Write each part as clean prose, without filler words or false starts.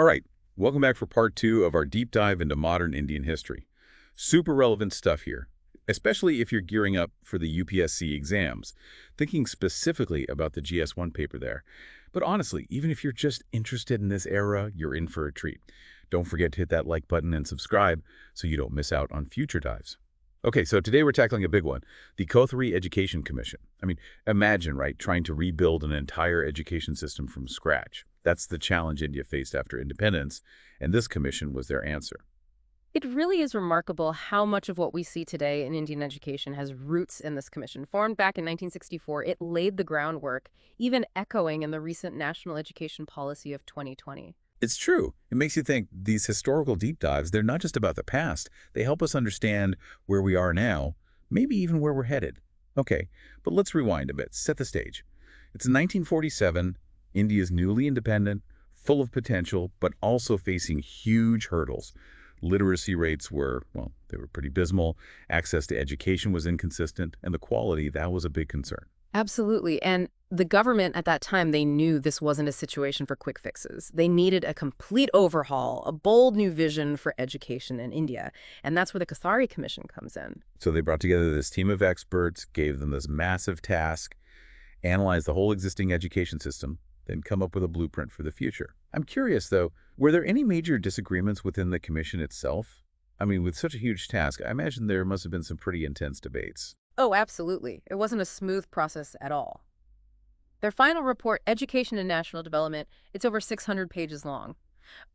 All right, welcome back for part two of our deep dive into modern Indian history. Super relevant stuff here, especially if you're gearing up for the UPSC exams, thinking specifically about the GS1 paper there. But honestly, even if you're just interested in this era, you're in for a treat. Don't forget to hit that like button and subscribe so you don't miss out on future dives. Okay, so today we're tackling a big one, the Kothari Education Commission. I mean, imagine, right, trying to rebuild an entire education system from scratch. That's the challenge India faced after independence, and this commission was their answer. It really is remarkable how much of what we see today in Indian education has roots in this commission. Formed back in 1964, it laid the groundwork, even echoing in the recent National Education Policy of 2020. It's true. It makes you think these historical deep dives, they're not just about the past. They help us understand where we are now, maybe even where we're headed. Okay, but let's rewind a bit, set the stage. It's 1947, India is newly independent, full of potential, but also facing huge hurdles. Literacy rates were, well, they were pretty abysmal, access to education was inconsistent, and the quality, that was a big concern. Absolutely. And the government at that time, they knew this wasn't a situation for quick fixes. They needed a complete overhaul, a bold new vision for education in India. And that's where the Kothari Commission comes in. So they brought together this team of experts, gave them this massive task, analyze the whole existing education system, then come up with a blueprint for the future. I'm curious, though, were there any major disagreements within the commission itself? I mean, with such a huge task, I imagine there must have been some pretty intense debates. Oh, absolutely. It wasn't a smooth process at all. Their final report, Education and National Development, it's over 600 pages long.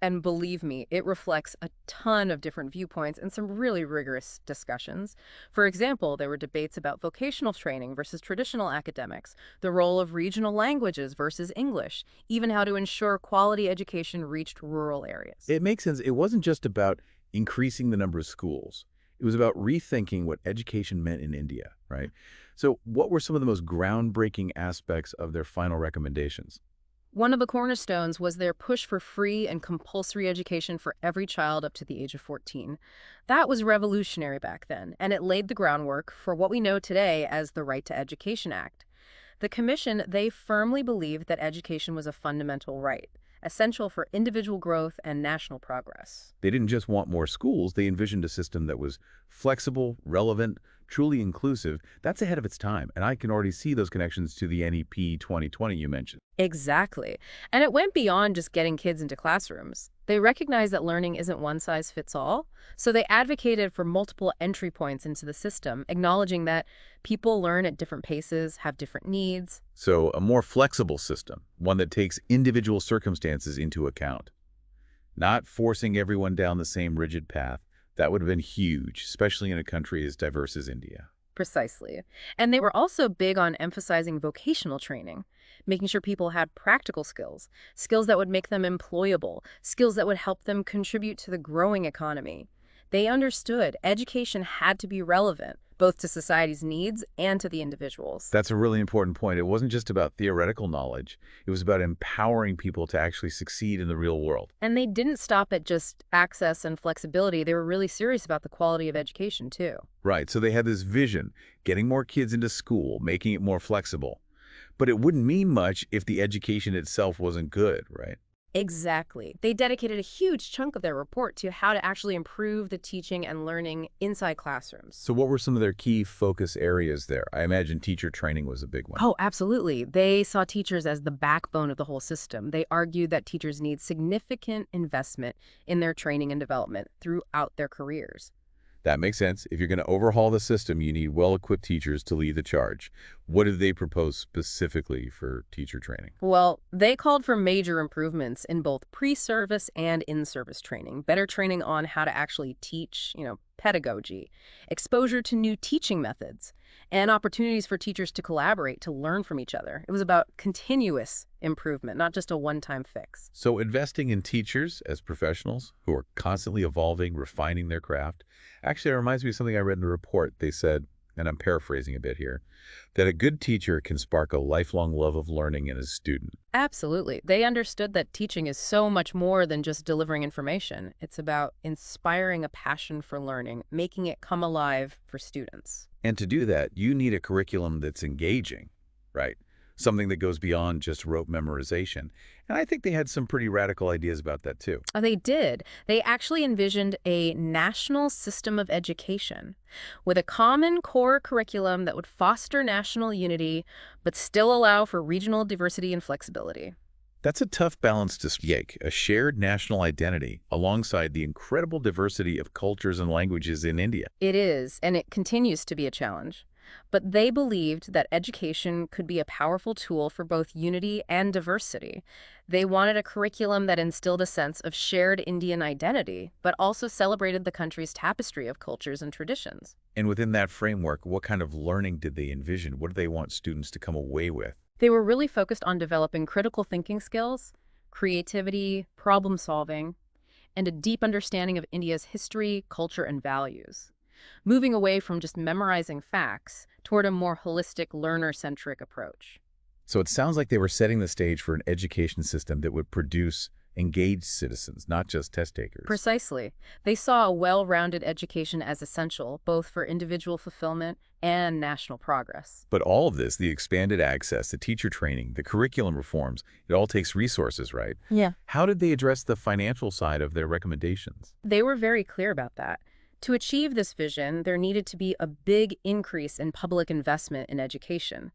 And believe me, it reflects a ton of different viewpoints and some really rigorous discussions. For example, there were debates about vocational training versus traditional academics, the role of regional languages versus English, even how to ensure quality education reached rural areas. It makes sense. It wasn't just about increasing the number of schools. It was about rethinking what education meant in India, right? So what were some of the most groundbreaking aspects of their final recommendations? One of the cornerstones was their push for free and compulsory education for every child up to the age of 14. That was revolutionary back then, and it laid the groundwork for what we know today as the Right to Education Act. The Commission, they firmly believed that education was a fundamental right, essential for individual growth and national progress. They didn't just want more schools, they envisioned a system that was flexible, relevant, truly inclusive. That's ahead of its time, and I can already see those connections to the NEP 2020 you mentioned. Exactly. And it went beyond just getting kids into classrooms. They recognized that learning isn't one size fits all, so they advocated for multiple entry points into the system, acknowledging that people learn at different paces, have different needs. So a more flexible system, one that takes individual circumstances into account, not forcing everyone down the same rigid path. That would have been huge, especially in a country as diverse as India. Precisely. And they were also big on emphasizing vocational training, making sure people had practical skills, skills that would make them employable, skills that would help them contribute to the growing economy. They understood education had to be relevant, both to society's needs and to the individuals. That's a really important point. It wasn't just about theoretical knowledge. It was about empowering people to actually succeed in the real world. And they didn't stop at just access and flexibility. They were really serious about the quality of education, too. Right, so they had this vision, getting more kids into school, making it more flexible. But it wouldn't mean much if the education itself wasn't good, right? Exactly. They dedicated a huge chunk of their report to how to actually improve the teaching and learning inside classrooms. So what were some of their key focus areas there? I imagine teacher training was a big one. Oh, absolutely. They saw teachers as the backbone of the whole system. They argued that teachers need significant investment in their training and development throughout their careers. That makes sense. If you're going to overhaul the system, you need well-equipped teachers to lead the charge. What did they propose specifically for teacher training? Well, they called for major improvements in both pre-service and in-service training, better training on how to actually teach, pedagogy, exposure to new teaching methods, and opportunities for teachers to collaborate, to learn from each other. It was about continuous improvement, not just a one-time fix. So investing in teachers as professionals who are constantly evolving, refining their craft. Actually, it reminds me of something I read in a report. They said, and I'm paraphrasing a bit here, that a good teacher can spark a lifelong love of learning in a student. Absolutely. They understood that teaching is so much more than just delivering information. It's about inspiring a passion for learning, making it come alive for students. And to do that, you need a curriculum that's engaging, right? something that goes beyond just rote memorization. And I think they had some pretty radical ideas about that, too. Oh, they did. They actually envisioned a national system of education with a common core curriculum that would foster national unity but still allow for regional diversity and flexibility. That's a tough balance to strike, a shared national identity alongside the incredible diversity of cultures and languages in India. It is, and it continues to be a challenge. But they believed that education could be a powerful tool for both unity and diversity. They wanted a curriculum that instilled a sense of shared Indian identity, but also celebrated the country's tapestry of cultures and traditions. And within that framework, what kind of learning did they envision? What do they want students to come away with? They were really focused on developing critical thinking skills, creativity, problem solving, and a deep understanding of India's history, culture, and values, moving away from just memorizing facts toward a more holistic, learner-centric approach. So it sounds like they were setting the stage for an education system that would produce engaged citizens, not just test takers. Precisely. They saw a well-rounded education as essential, both for individual fulfillment and national progress. But all of this, the expanded access, the teacher training, the curriculum reforms, it all takes resources, right? Yeah. How did they address the financial side of their recommendations? They were very clear about that. To achieve this vision, there needed to be a big increase in public investment in education.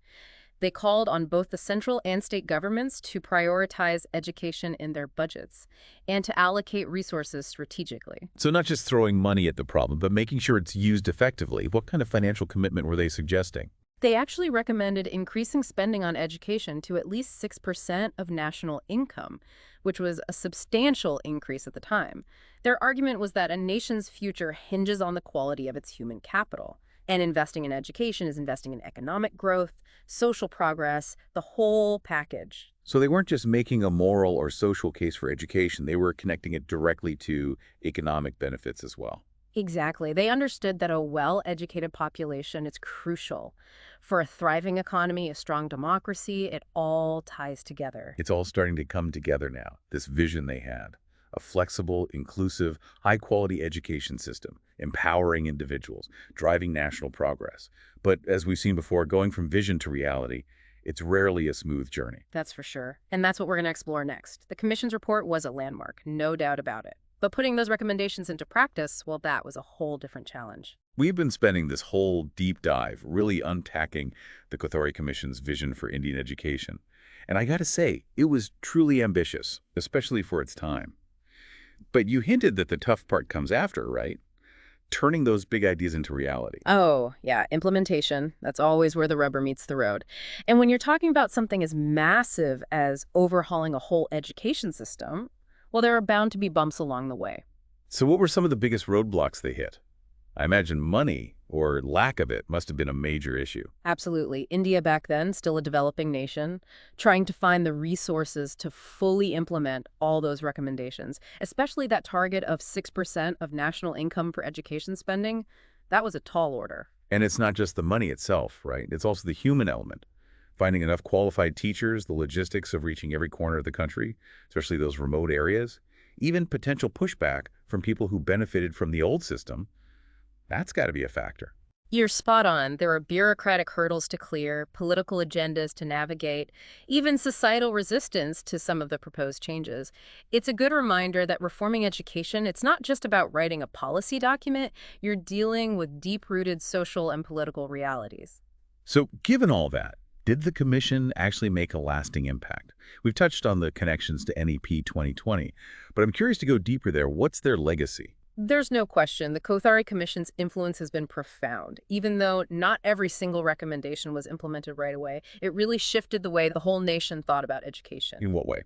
They called on both the central and state governments to prioritize education in their budgets and to allocate resources strategically. So not just throwing money at the problem, but making sure it's used effectively. What kind of financial commitment were they suggesting? They actually recommended increasing spending on education to at least 6% of national income, which was a substantial increase at the time. Their argument was that a nation's future hinges on the quality of its human capital. And investing in education is investing in economic growth, social progress, the whole package. So they weren't just making a moral or social case for education, they were connecting it directly to economic benefits as well. Exactly. They understood that a well-educated population is crucial. For a thriving economy, a strong democracy, it all ties together. It's all starting to come together now, this vision they had. A flexible, inclusive, high-quality education system, empowering individuals, driving national progress. But as we've seen before, going from vision to reality, it's rarely a smooth journey. That's for sure. And that's what we're going to explore next. The Commission's report was a landmark, no doubt about it. But putting those recommendations into practice, well, that was a whole different challenge. We've been spending this whole deep dive really unpacking the Kothari Commission's vision for Indian education. And I gotta say, it was truly ambitious, especially for its time. But you hinted that the tough part comes after, right? Turning those big ideas into reality. Oh, yeah, implementation. That's always where the rubber meets the road. And when you're talking about something as massive as overhauling a whole education system, well, there are bound to be bumps along the way. So what were some of the biggest roadblocks they hit? I imagine money, or lack of it, must have been a major issue. Absolutely. India back then, still a developing nation, trying to find the resources to fully implement all those recommendations, especially that target of 6% of national income for education spending. That was a tall order. And it's not just the money itself, right? It's also the human element. Finding enough qualified teachers, the logistics of reaching every corner of the country, especially those remote areas, even potential pushback from people who benefited from the old system. That's got to be a factor. You're spot on. There are bureaucratic hurdles to clear, political agendas to navigate, even societal resistance to some of the proposed changes. It's a good reminder that reforming education, it's not just about writing a policy document. You're dealing with deep-rooted social and political realities. So given all that, did the Commission actually make a lasting impact? We've touched on the connections to NEP 2020, but I'm curious to go deeper there. What's their legacy? There's no question the Kothari Commission's influence has been profound. Even though not every single recommendation was implemented right away, it really shifted the way the whole nation thought about education. In what way?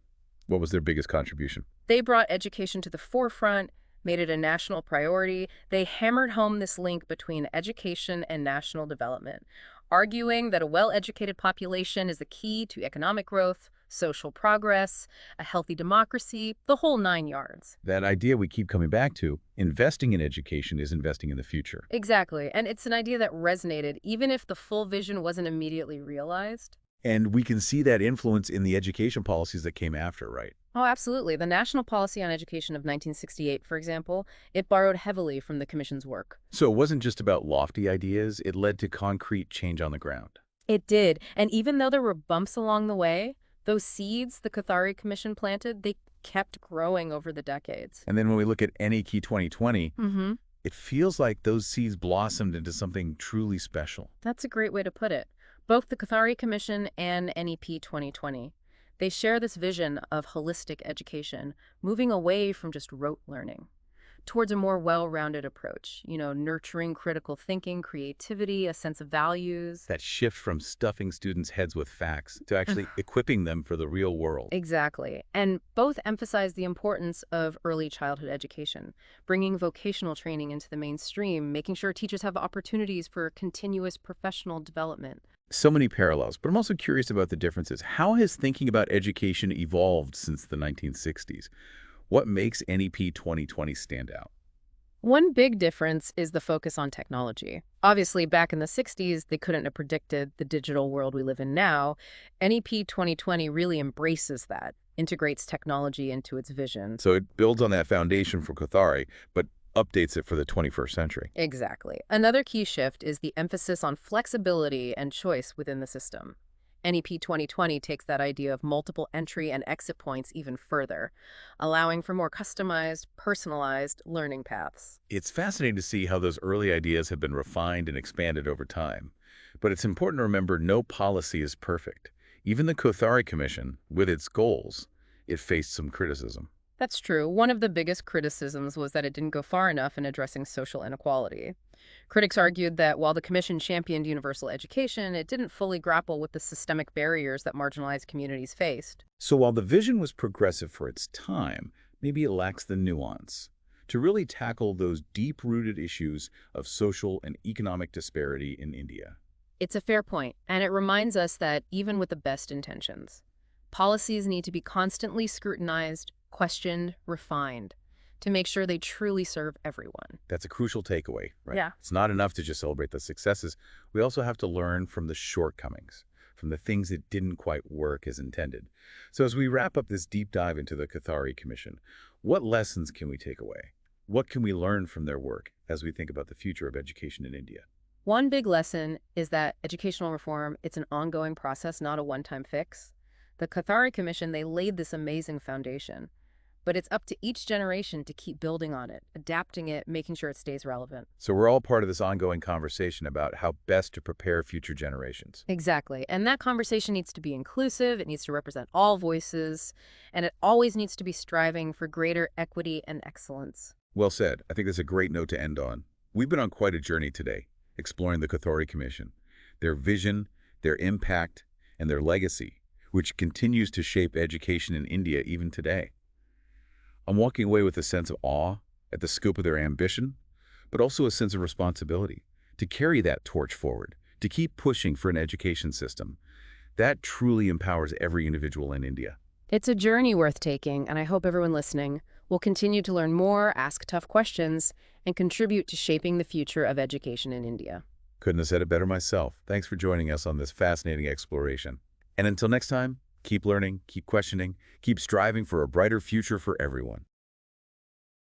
What was their biggest contribution? They brought education to the forefront, made it a national priority. They hammered home this link between education and national development, arguing that a well-educated population is the key to economic growth, social progress, a healthy democracy, the whole 9 yards. That idea we keep coming back to, investing in education is investing in the future. Exactly, and it's an idea that resonated even if the full vision wasn't immediately realized. And we can see that influence in the education policies that came after, right? Oh, absolutely. The National Policy on Education of 1968, for example, it borrowed heavily from the Commission's work. So it wasn't just about lofty ideas, it led to concrete change on the ground. It did. And even though there were bumps along the way, those seeds the Kothari Commission planted, they kept growing over the decades. And then when we look at NEK 2020, Mm-hmm. it feels like those seeds blossomed into something truly special. That's a great way to put it. Both the Kothari Commission and NEP 2020, they share this vision of holistic education, moving away from just rote learning towards a more well-rounded approach, nurturing critical thinking, creativity, a sense of values. That shift from stuffing students' heads with facts to actually equipping them for the real world. Exactly. And both emphasize the importance of early childhood education, bringing vocational training into the mainstream, making sure teachers have opportunities for continuous professional development. So many parallels, but I'm also curious about the differences. How has thinking about education evolved since the 1960s? What makes NEP 2020 stand out? One big difference is the focus on technology. Obviously, back in the 60s, they couldn't have predicted the digital world we live in now. NEP 2020 really embraces that, integrates technology into its vision. So it builds on that foundation for Kothari, but updates it for the 21st century. Exactly. Another key shift is the emphasis on flexibility and choice within the system. NEP 2020 takes that idea of multiple entry and exit points even further, allowing for more customized, personalized learning paths. It's fascinating to see how those early ideas have been refined and expanded over time. But it's important to remember no policy is perfect. Even the Kothari Commission, with its goals, it faced some criticism. That's true. One of the biggest criticisms was that it didn't go far enough in addressing social inequality. Critics argued that while the Commission championed universal education, it didn't fully grapple with the systemic barriers that marginalized communities faced. So while the vision was progressive for its time, maybe it lacks the nuance to really tackle those deep-rooted issues of social and economic disparity in India. It's a fair point, and it reminds us that even with the best intentions, policies need to be constantly scrutinized, questioned, refined, to make sure they truly serve everyone. That's a crucial takeaway, right? Yeah. It's not enough to just celebrate the successes. We also have to learn from the shortcomings, from the things that didn't quite work as intended. So as we wrap up this deep dive into the Kothari Commission, what lessons can we take away? What can we learn from their work as we think about the future of education in India? One big lesson is that educational reform, it's an ongoing process, not a one-time fix. The Kothari Commission, they laid this amazing foundation, but it's up to each generation to keep building on it, adapting it, making sure it stays relevant. So we're all part of this ongoing conversation about how best to prepare future generations. Exactly. And that conversation needs to be inclusive, it needs to represent all voices, and it always needs to be striving for greater equity and excellence. Well said. I think that's a great note to end on. We've been on quite a journey today, exploring the Kothari Commission, their vision, their impact, and their legacy, which continues to shape education in India even today. I'm walking away with a sense of awe at the scope of their ambition, but also a sense of responsibility to carry that torch forward, to keep pushing for an education system that truly empowers every individual in India. It's a journey worth taking, and I hope everyone listening will continue to learn more, ask tough questions, and contribute to shaping the future of education in India. Couldn't have said it better myself. Thanks for joining us on this fascinating exploration. And until next time, keep learning, keep questioning, keep striving for a brighter future for everyone.